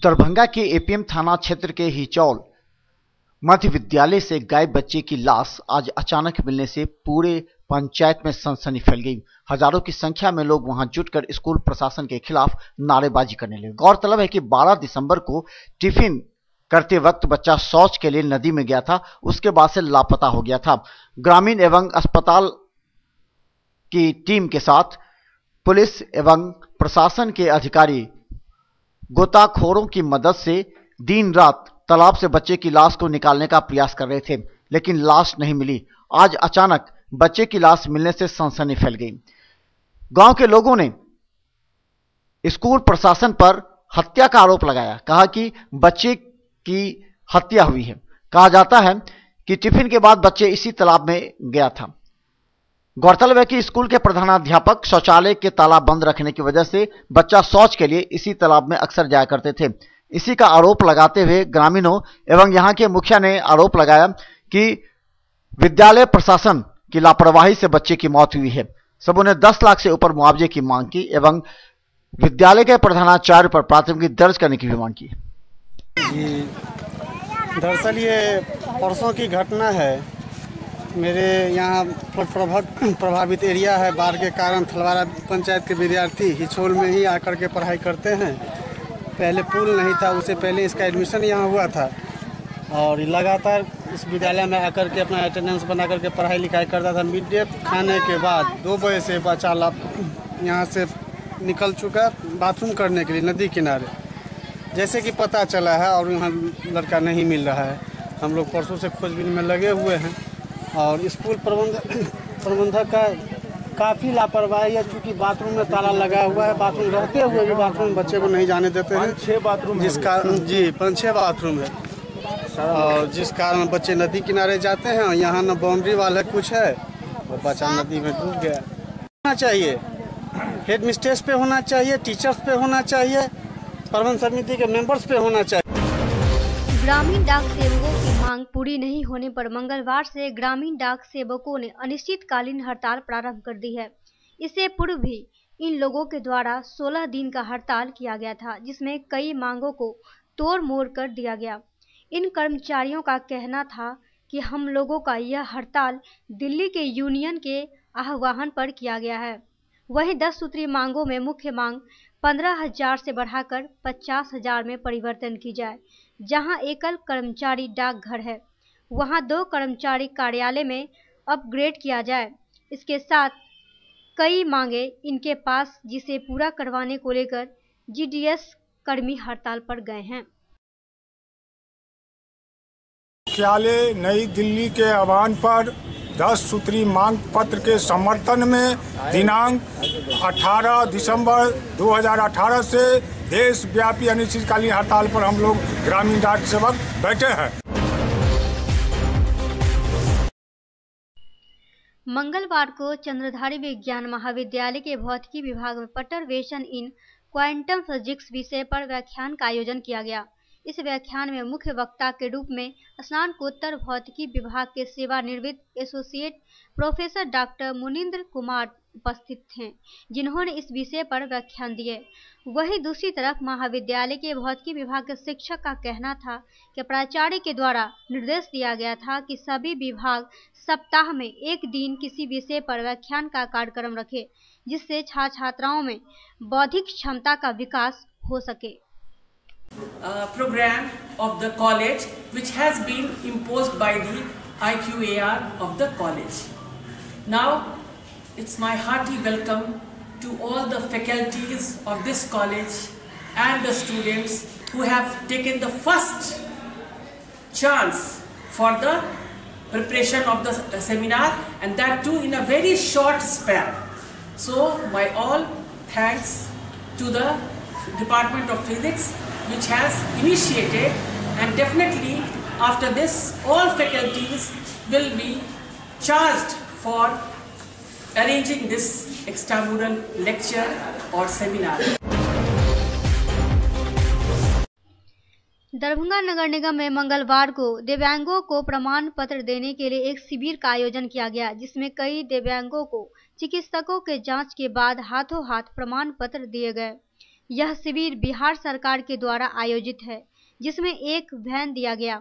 दरभंगा के एपीएम थाना क्षेत्र के हिचौल मध्य विद्यालय से गायब बच्चे की लाश आज अचानक मिलने से पूरे पंचायत में सनसनी फैल गई। हजारों की संख्या में लोग वहां जुटकर स्कूल प्रशासन के खिलाफ नारेबाजी करने लगे। गौरतलब है कि 12 दिसंबर को टिफिन करते वक्त बच्चा शौच के लिए नदी में गया था, उसके बाद से लापता हो गया था। ग्रामीण एवं अस्पताल की टीम के साथ पुलिस एवं प्रशासन के अधिकारी गोताखोरों की मदद से दिन रात तालाब से बच्चे की लाश को निकालने का प्रयास कर रहे थे, लेकिन लाश नहीं मिली। आज अचानक बच्चे की लाश मिलने से सनसनी फैल गई। गांव के लोगों ने स्कूल प्रशासन पर हत्या का आरोप लगाया, कहा कि बच्चे की हत्या हुई है। कहा जाता है कि टिफिन के बाद बच्चे इसी तालाब में गया था। गौरतलब है कि स्कूल के प्रधानाध्यापक शौचालय के ताला बंद रखने की वजह से बच्चा शौच के लिए इसी तालाब में अक्सर जाया करते थे। इसी का आरोप लगाते हुए ग्रामीणों एवं यहां के मुखिया ने आरोप लगाया कि विद्यालय प्रशासन की लापरवाही से बच्चे की मौत हुई है। सबों ने 10 लाख से ऊपर मुआवजे की मांग की एवं विद्यालय के प्रधानाचार्य पर प्राथमिकी दर्ज करने की भी मांग की। जी, दरअसल ये परसों की घटना है। मेरे यहाँ प्रभावित एरिया है, बाढ़ के कारण थलवारा पंचायत के विद्यार्थी हिचोल में ही आकर के पढ़ाई करते हैं। पहले पुल नहीं था, उससे पहले इसका एडमिशन यहाँ हुआ था और लगातार इस विद्यालय में आकर के अपना अटेंडेंस बना करके पढ़ाई लिखाई करता था। मिड डे खाने के बाद 2 बजे से बच्चा यहाँ से निकल चुका बाथरूम करने के लिए नदी किनारे, जैसे कि पता चला है, और यहाँ लड़का नहीं मिल रहा है। हम लोग परसों से खोजबीन में लगे हुए हैं और स्कूल प्रबंधक का काफ़ी लापरवाही है, चूँकि बाथरूम में ताला लगा हुआ है। बाथरूम रहते हुए भी बाथरूम बच्चे को नहीं जाने देते हैं। 5-6 बाथरूम जिसका जी 5-6 बाथरूम है और जिस कारण बच्चे नदी किनारे जाते हैं। यहाँ न बाउंड्री वाला कुछ है और बच्चा नदी में डूब गया। होना चाहिए, हेड मिस्ट्रेस पे होना चाहिए, टीचर्स पे होना चाहिए, प्रबंध समिति के मेंबर्स पे होना चाहिए। ग्रामीण डाक सेवकों की मांग पूरी नहीं होने पर मंगलवार से ग्रामीण डाक सेवकों ने अनिश्चितकालीन हड़ताल प्रारंभ कर दी है। इससे पूर्व भी इन लोगों के द्वारा 16 दिन का हड़ताल किया गया था, जिसमें कई मांगों को तोड़ मोड़ कर दिया गया। इन कर्मचारियों का कहना था कि हम लोगों का यह हड़ताल दिल्ली के यूनियन के आह्वान पर किया गया है। वहीं 10 सूत्रीय मांगों में मुख्य मांग 15,000 से बढ़ाकर 50,000 में परिवर्तन की जाए। जहां एकल कर्मचारी डाकघर है, वहां 2 कर्मचारी कार्यालय में अपग्रेड किया जाए। इसके साथ कई मांगे इनके पास, जिसे पूरा करवाने को लेकर जीडीएस कर्मी हड़ताल पर गए हैं। मुख्यालय नई दिल्ली के आह्वान पर 10 सूत्री मांग पत्र के समर्थन में दिनांक 18 दिसंबर 2018 से देशव्यापी अनिश्चितकालीन हड़ताल पर हम लोग ग्रामीण डाक सेवक बैठे हैं। मंगलवार को चंद्रधारी विज्ञान महाविद्यालय के भौतिकी विभाग में परटरवेशन इन क्वांटम फिजिक्स विषय पर व्याख्यान का आयोजन किया गया। इस व्याख्यान में मुख्य वक्ता के रूप में स्नातकोत्तर भौतिकी विभाग के सेवानिवृत्त associate professor doctor Munindra Kumar उपस्थित थे, जिन्होंने इस विषय पर व्याख्यान दिए। वहीं दूसरी तरफ महाविद्यालय के भौतिकी विभाग के शिक्षक का कहना था कि प्राचार्य के द्वारा निर्देश दिया गया था कि सभी विभाग सप्ताह में 1 दिन किसी विषय पर व्याख्यान का कार्यक्रम रखे, जिससे छात्र छात्राओं में बौद्धिक क्षमता का विकास हो सके। Program of the college, which has been imposed by the IQAR of the college. Now, it's my hearty welcome to all the faculties of this college and the students who have taken the first chance for the preparation of the seminar, and that too in a very short span. So, my all thanks to the Department of Physics, which has initiated, and definitely after this all faculties will be charged for arranging this extramural lecture or seminar. Darbhanga नगर निगम में मंगलवार को दिव्यांगों को प्रमाण पत्र देने के लिए एक शिविर का आयोजन किया गया, जिसमें कई दिव्यांगों को चिकित्सकों के जांच के बाद हाथों हाथ प्रमाण पत्र दिए गए। यह शिविर बिहार सरकार के द्वारा आयोजित है, जिसमें एक वैन दिया गया,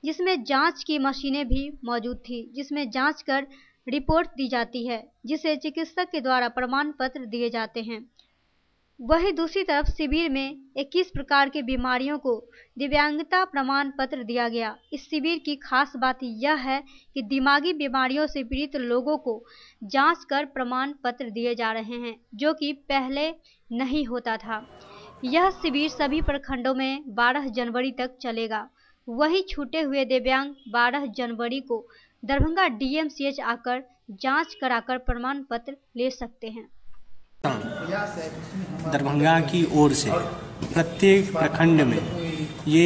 जिसमें जांच की मशीनें भी मौजूद थी, जिसमें जांच कर रिपोर्ट दी जाती है, जिसे चिकित्सक के द्वारा प्रमाण पत्र दिए जाते हैं। वहीं दूसरी तरफ शिविर में 21 प्रकार की बीमारियों को दिव्यांगता प्रमाण पत्र दिया गया। इस शिविर की खास बात यह है कि दिमागी बीमारियों से पीड़ित लोगों को जांच कर प्रमाण पत्र दिए जा रहे हैं, जो कि पहले नहीं होता था। यह शिविर सभी प्रखंडों में 12 जनवरी तक चलेगा। वहीं छूटे हुए दिव्यांग 12 जनवरी को दरभंगा DMCH आकर जांच कराकर प्रमाण पत्र ले सकते हैं। दरभंगा की ओर से प्रत्येक प्रखंड में ये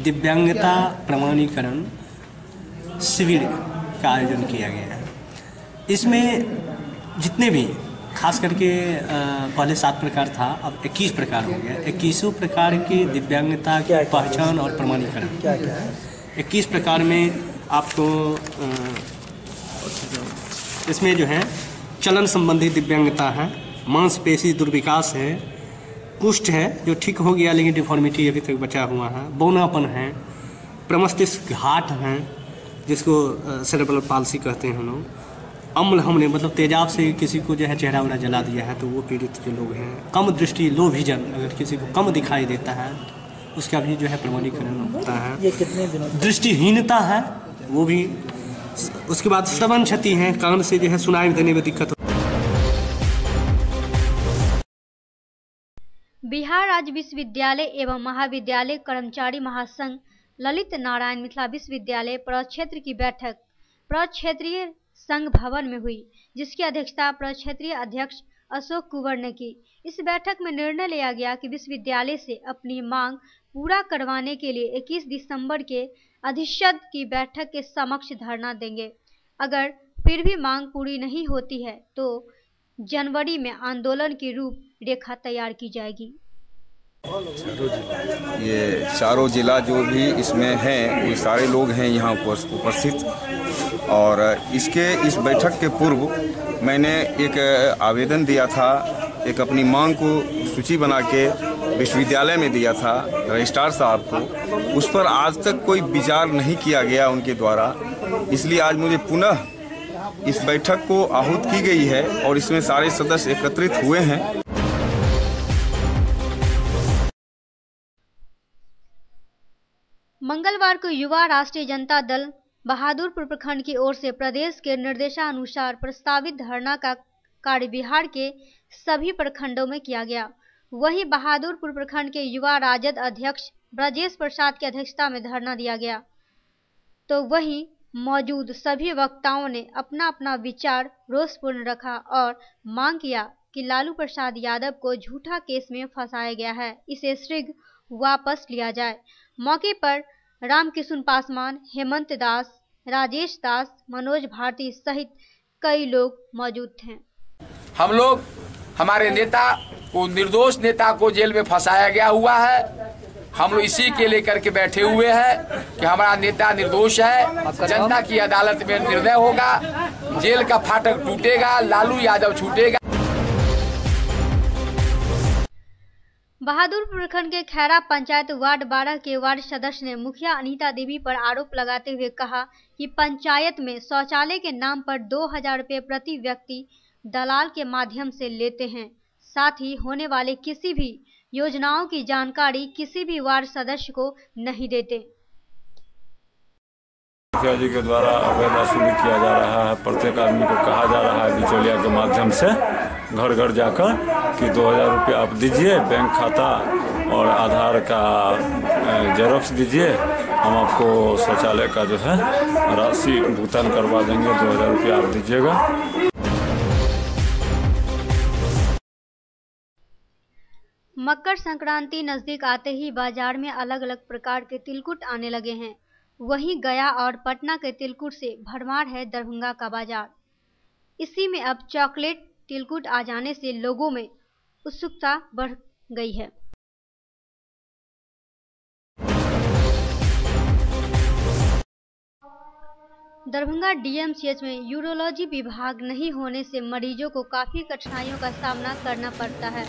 दिव्यांगता प्रमाणीकरण शिविर का आयोजन किया गया है। इसमें जितने भी खास करके पहले 7 प्रकार था, अब 21 प्रकार हो गया। 21 प्रकार की दिव्यांगता की पहचान और प्रमाणीकरण। 21 प्रकार में आपको इसमें जो है चलन संबंधी दिव्यांगता है, मांसपेशी दुर्विकास है, कुष्ठ है जो ठीक हो गया लेकिन डिफॉर्मिटी अभी तक बचा हुआ है, बौनापन है, प्रमस्तिष्क घाट है जिसको सेरेब्रल पाल्सी कहते हैं हम लोग, अम्ल हमने मतलब तेजाब से किसी को जो है चेहरा उड़ा जला दिया है तो वो पीड़ित जो लोग हैं, कम दृष्टि लो विजन, अगर किसी को कम दिखाई देता है उसका भी जो है प्रमाणीकरण होता है। ये कितने दिनों दृष्टिहीनता है वो भी। उसके बाद श्रवण क्षति है, कान से जो है सुनाई देने में दिक्कत। बिहार राज्य विश्वविद्यालय एवं महाविद्यालय कर्मचारी महासंघ ललित नारायण मिथिला विश्वविद्यालय प्रक्षेत्र की बैठक प्रक्षेत्रीय संघ भवन में हुई, जिसकी अध्यक्षता प्रक्षेत्रीय अध्यक्ष अशोक कुंवर ने की। इस बैठक में निर्णय लिया गया कि विश्वविद्यालय से अपनी मांग पूरा करवाने के लिए 21 दिसंबर के अधिशद की बैठक के समक्ष धरना देंगे। अगर फिर भी मांग पूरी नहीं होती है तो जनवरी में आंदोलन की रूपरेखा तैयार की जाएगी। ये चारों जिला जो भी इसमें हैं वो सारे लोग हैं यहाँ उपस्थित, और इस बैठक के पूर्व मैंने एक आवेदन दिया था, एक अपनी मांग को सूची बना के विश्वविद्यालय में दिया था रजिस्ट्रार साहब को। उस पर आज तक कोई विचार नहीं किया गया उनके द्वारा, इसलिए आज मुझे पुनः इस बैठक को आहूत की गई है और इसमें सारे सदस्य एकत्रित हुए हैं। मंगलवार को युवा राष्ट्रीय जनता दल बहादुरपुर प्रखंड की ओर से प्रदेश के निर्देशानुसार प्रस्तावित धरना का कार्य बिहार के सभी प्रखंडों में किया गया। वहीं बहादुरपुर प्रखंड के युवा राजद अध्यक्ष ब्रजेश प्रसाद की अध्यक्षता में धरना दिया गया, तो वहीं मौजूद सभी वक्ताओं ने अपना अपना विचार रोषपूर्ण रखा और मांग किया कि लालू प्रसाद यादव को झूठा केस में फंसाया गया है, इसे शीघ्र वापस लिया जाए। मौके पर रामकिशुन पासवान, हेमंत दास, राजेश दास, मनोज भारती सहित कई लोग मौजूद थे। हम लोग हमारे नेता को, निर्दोष नेता को जेल में फंसाया गया हुआ है, हम लोग इसी के लेकर के बैठे हुए हैं कि हमारा नेता निर्दोष है। जनता की अदालत में निर्णय होगा, जेल का फाटक टूटेगा, लालू यादव छूटेगा। बहादुरपुर प्रखंड के खैरा पंचायत वार्ड 12 के वार्ड सदस्य ने मुखिया अनीता देवी पर आरोप लगाते हुए कहा कि पंचायत में शौचालय के नाम पर 2000 रुपये प्रति व्यक्ति दलाल के माध्यम से लेते हैं, साथ ही होने वाले किसी भी योजनाओं की जानकारी किसी भी वार्ड सदस्य को नहीं देते। मुखिया जी के द्वारा अवैध वसूली किया जा रहा है। प्रत्येक आदमी को कहा जा रहा है बिचौलिया के माध्यम से घर घर जाकर कि 2000 रुपये आप दीजिए, बैंक खाता और आधार का जेरॉक्स दीजिए, हम आपको शौचालय का जो है राशि भुगतान करवा देंगे, 2000 रुपये आप दीजिएगा। मकर संक्रांति नजदीक आते ही बाजार में अलग अलग प्रकार के तिलकुट आने लगे हैं। वहीं गया और पटना के तिलकुट से भरमार है दरभंगा का बाजार। इसी में अब चॉकलेट तिलकुट आ जाने से लोगों में उत्सुकता बढ़ गई है। दरभंगा DMCH में यूरोलॉजी विभाग नहीं होने से मरीजों को काफी कठिनाइयों का सामना करना पड़ता है।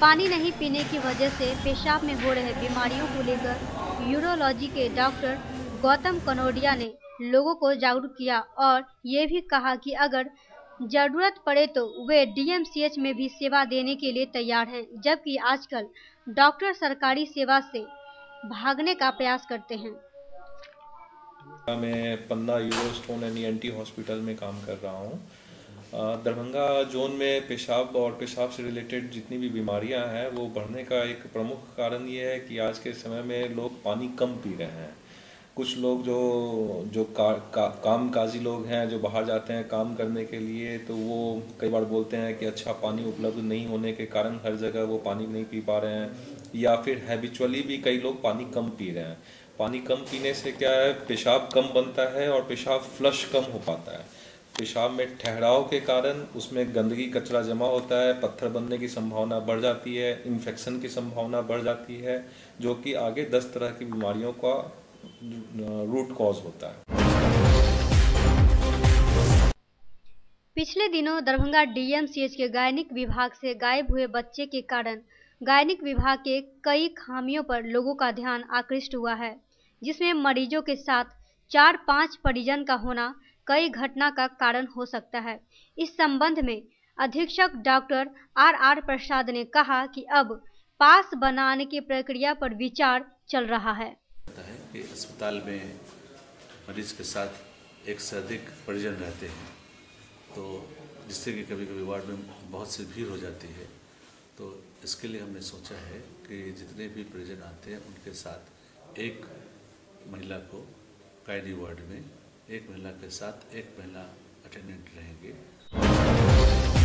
पानी नहीं पीने की वजह से पेशाब में हो रहे बीमारियों को लेकर यूरोलॉजी के डॉक्टर गौतम कनोडिया ने लोगों को जागरूक किया और ये भी कहा कि अगर जरूरत पड़े तो वे डीएमसीएच में भी सेवा देने के लिए तैयार हैं, जबकि आजकल डॉक्टर सरकारी सेवा से भागने का प्रयास करते हैं। मैं पन्ना यूरोस्टोन एंड ENT हॉस्पिटल में काम कर रहा हूँ। दरभंगा जोन में पेशाब और पेशाब से रिलेटेड जितनी भी बीमारियां हैं वो बढ़ने का एक प्रमुख कारण ये है कि आज के समय में लोग पानी कम पी रहे हैं। कुछ लोग जो कामकाजी लोग हैं, जो बाहर जाते हैं काम करने के लिए, तो वो कई बार बोलते हैं कि अच्छा पानी उपलब्ध नहीं होने के कारण हर जगह वो पानी नहीं पी पा रहे हैं, या फिर हैबिचुअली भी कई लोग पानी कम पी रहे हैं। पानी कम पीने से क्या है, पेशाब कम बनता है और पेशाब फ्लश कम हो पाता है। पेशाब में ठहराव के कारण उसमें गंदगी कचरा जमा होता है, पत्थर बनने की संभावना बढ़ जाती है, इन्फेक्शन की संभावना बढ़ जाती है, जो कि आगे 10 तरह की बीमारियों का रूट कॉज होता है। पिछले दिनों दरभंगा डीएमसीएच के गायनिक विभाग से गायब हुए बच्चे के कारण गायनिक विभाग के कई खामियों पर लोगों का ध्यान आकृष्ट हुआ है, जिसमें मरीजों के साथ 4-5 परिजन का होना कई घटना का कारण हो सकता है। इस संबंध में अधीक्षक डॉक्टर RR प्रसाद ने कहा कि अब पास बनाने की प्रक्रिया पर विचार चल रहा है। कि अस्पताल में मरीज के साथ एक से अधिक परिजन रहते हैं, तो जिससे कि कभी कभी वार्ड में बहुत सी भीड़ हो जाती है। तो इसके लिए हमने सोचा है कि जितने भी परिजन आते हैं उनके साथ एक महिला को गायनी वार्ड में, एक महिला के साथ एक महिला अटेंडेंट रहेंगे।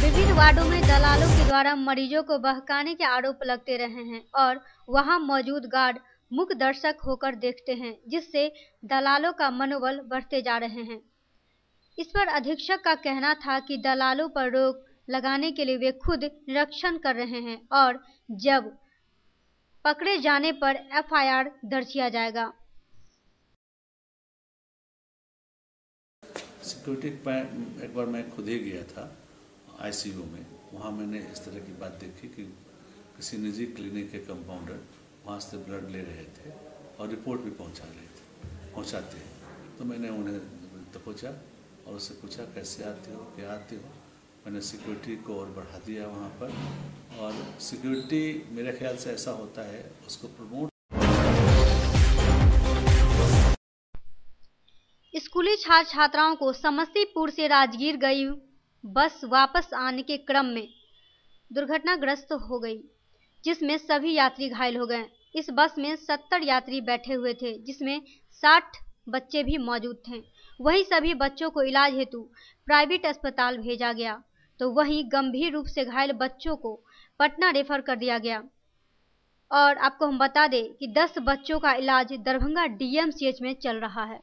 विभिन्न वार्डों में दलालों के द्वारा मरीजों को बहकाने के आरोप लगते रहे हैं और वहां मौजूद गार्ड मूक दर्शक होकर देखते हैं, जिससे दलालों का मनोबल बढ़ते जा रहे हैं। इस पर अधीक्षक का कहना था कि दलालों पर रोक लगाने के लिए वे खुद निरीक्षण कर रहे हैं और जब पकड़े जाने पर FIR दर्ज किया जाएगा। सिक्योरिटी एक बार मैं खुद ही गया था ICU में, वहाँ मैंने इस तरह की बात देखी कि किसी निजी क्लिनिक के कंपाउंडर वहाँ से ब्लड ले रहे थे और रिपोर्ट भी पहुँचाते हैं। तो मैंने उन्हें दबोचा और उससे पूछा कैसे आते हो, क्या आते हो। मैंने सिक्योरिटी को और बढ़ा दिया वहाँ पर, और सिक्योरिटी मेरे ख्याल से ऐसा होता है उसको प्रमोट। स्कूली छात्र छात्राओं को समस्तीपुर से राजगीर गई बस वापस आने के क्रम में दुर्घटनाग्रस्त हो गई, जिसमें सभी यात्री घायल हो गए। इस बस में 70 यात्री बैठे हुए थे, जिसमें 60 बच्चे भी मौजूद थे। वहीं सभी बच्चों को इलाज हेतु प्राइवेट अस्पताल भेजा गया, तो वहीं गंभीर रूप से घायल बच्चों को पटना रेफर कर दिया गया। और आपको हम बता दें कि 10 बच्चों का इलाज दरभंगा DMCH में चल रहा है।